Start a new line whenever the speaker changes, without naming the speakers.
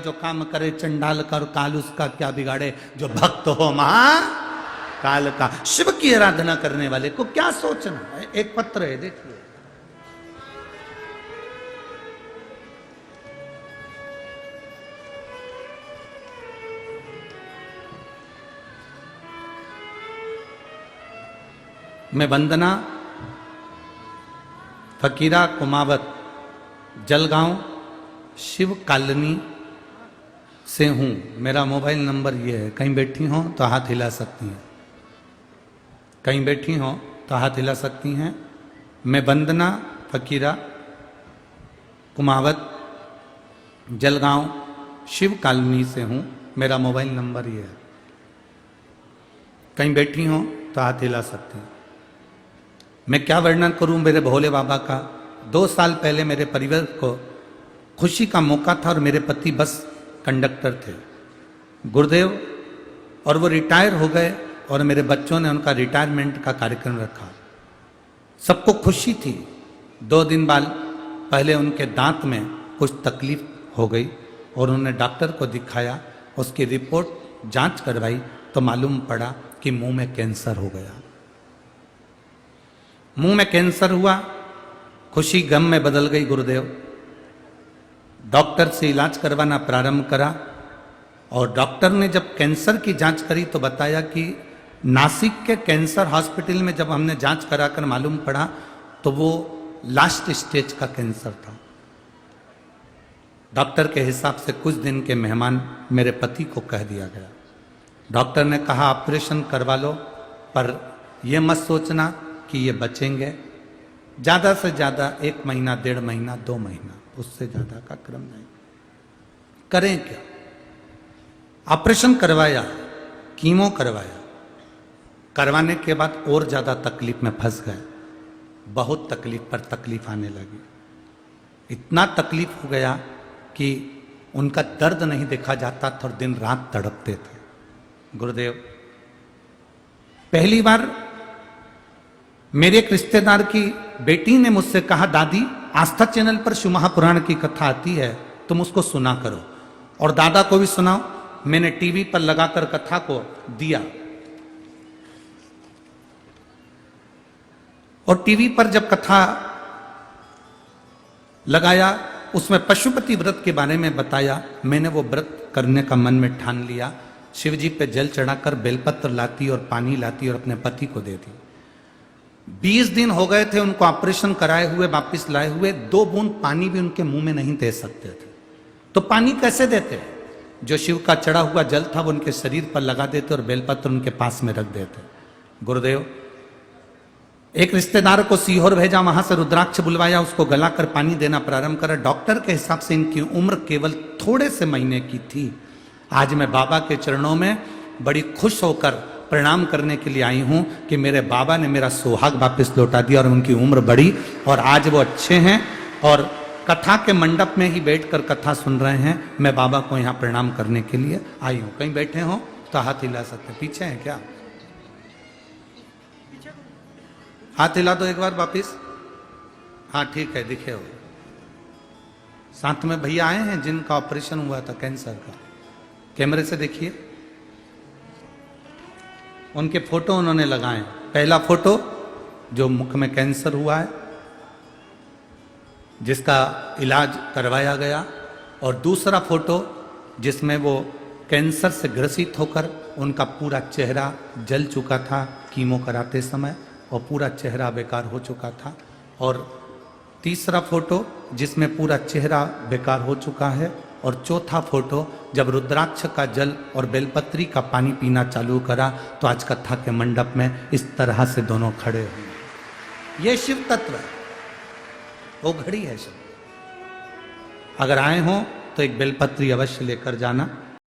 जो काम करे चंडाल कर, काल उसका क्या बिगाड़े, जो भक्त हो महा काल का। शिव की आराधना करने वाले को क्या सोचना है। एक पत्र है, देखिए। मैं वंदना फकीरा कुमावत जलगांव शिव कॉलोनी से हूँ। मेरा मोबाइल नंबर ये है। कहीं बैठी हो तो हाथ हिला सकती हैं, कहीं बैठी हो तो हाथ हिला सकती हैं। मैं वंदना फकीरा कुमावत जलगांव शिव कॉलोनी से हूँ। मेरा मोबाइल नंबर ये है। कहीं बैठी हो तो हाथ हिला सकती हैं। मैं क्या वर्णन करूं मेरे भोले बाबा का। 2 साल पहले मेरे परिवार को खुशी का मौका था और मेरे पति बस कंडक्टर थे, गुरुदेव, और वो रिटायर हो गए और मेरे बच्चों ने उनका रिटायरमेंट का कार्यक्रम रखा। सबको खुशी थी। 2 दिन बाद पहले उनके दांत में कुछ तकलीफ हो गई और उन्होंने डॉक्टर को दिखाया। उसकी रिपोर्ट जांच करवाई तो मालूम पड़ा कि मुंह में कैंसर हो गया। मुंह में कैंसर हुआ, खुशी गम में बदल गई। गुरुदेव, डॉक्टर से इलाज करवाना प्रारंभ करा और डॉक्टर ने जब कैंसर की जांच करी तो बताया कि नासिक के कैंसर हॉस्पिटल में जब हमने जांच कराकर मालूम पड़ा तो वो लास्ट स्टेज का कैंसर था। डॉक्टर के हिसाब से कुछ दिन के मेहमान मेरे पति को कह दिया गया। डॉक्टर ने कहा ऑपरेशन करवा लो, पर यह मत सोचना कि ये बचेंगे। ज़्यादा से ज़्यादा 1 महीना, 1.5 महीना, 2 महीना, उससे ज़्यादा का क्रम नहीं। करें क्या? ऑपरेशन करवाया, कीमो करवाया। करवाने के बाद और ज़्यादा तकलीफ में फंस गए। बहुत तकलीफ पर तकलीफ आने लगी। इतना तकलीफ हो गया कि उनका दर्द नहीं देखा जाता था और दिन रात तड़पते थे। गुरुदेव, पहली बार मेरे एक रिश्तेदार की बेटी ने मुझसे कहा, दादी आस्था चैनल पर शिव महापुराण की कथा आती है, तुम उसको सुना करो और दादा को भी सुनाओ। मैंने टीवी पर लगाकर कथा को दिया और टीवी पर जब कथा लगाया उसमें पशुपति व्रत के बारे में बताया। मैंने वो व्रत करने का मन में ठान लिया। शिव जी पे जल चढ़ाकर बेलपत्र लाती और पानी लाती और अपने पति को देती। 20 दिन हो गए थे उनको ऑपरेशन कराए हुए, वापिस लाए हुए। 2 बूंद पानी भी उनके मुंह में नहीं दे सकते थे। तो पानी कैसे देते? जो शिव का चढ़ा हुआ जल था वो उनके शरीर पर लगा देते और बेलपत्र उनके पास में रख देते। गुरुदेव, एक रिश्तेदार को सीहोर भेजा, वहां से रुद्राक्ष बुलवाया, उसको गलाकर पानी देना प्रारंभ करा। डॉक्टर के हिसाब से इनकी उम्र केवल थोड़े से महीने की थी। आज मैं बाबा के चरणों में बड़ी खुश होकर प्रणाम करने के लिए आई हूं कि मेरे बाबा ने मेरा सुहाग वापस लौटा दिया और उनकी उम्र बढ़ी और आज वो अच्छे हैं और कथा के मंडप में ही बैठकर कथा सुन रहे हैं। मैं बाबा को यहाँ प्रणाम करने के लिए आई हूँ। कहीं बैठे हो तो हाथ हिला सकते। पीछे हैं क्या? हाथ हिला दो एक बार वापिस। हाँ ठीक है, दिखे हो। साथ में भैया आए हैं जिनका ऑपरेशन हुआ था कैंसर का। कैमरे से देखिए, उनके फोटो उन्होंने लगाए। पहला फोटो जो मुख में कैंसर हुआ है, जिसका इलाज करवाया गया, और दूसरा फोटो जिसमें वो कैंसर से ग्रसित होकर उनका पूरा चेहरा जल चुका था कीमो कराते समय और पूरा चेहरा बेकार हो चुका था, और तीसरा फोटो जिसमें पूरा चेहरा बेकार हो चुका है, और चौथा फोटो जब रुद्राक्ष का जल और बेलपत्री का पानी पीना चालू करा तो आज कथा के मंडप में इस तरह से दोनों खड़े हुए। ये शिव तत्व है, वो घड़ी है शिव। अगर आए हो तो एक बेलपत्री अवश्य लेकर जाना।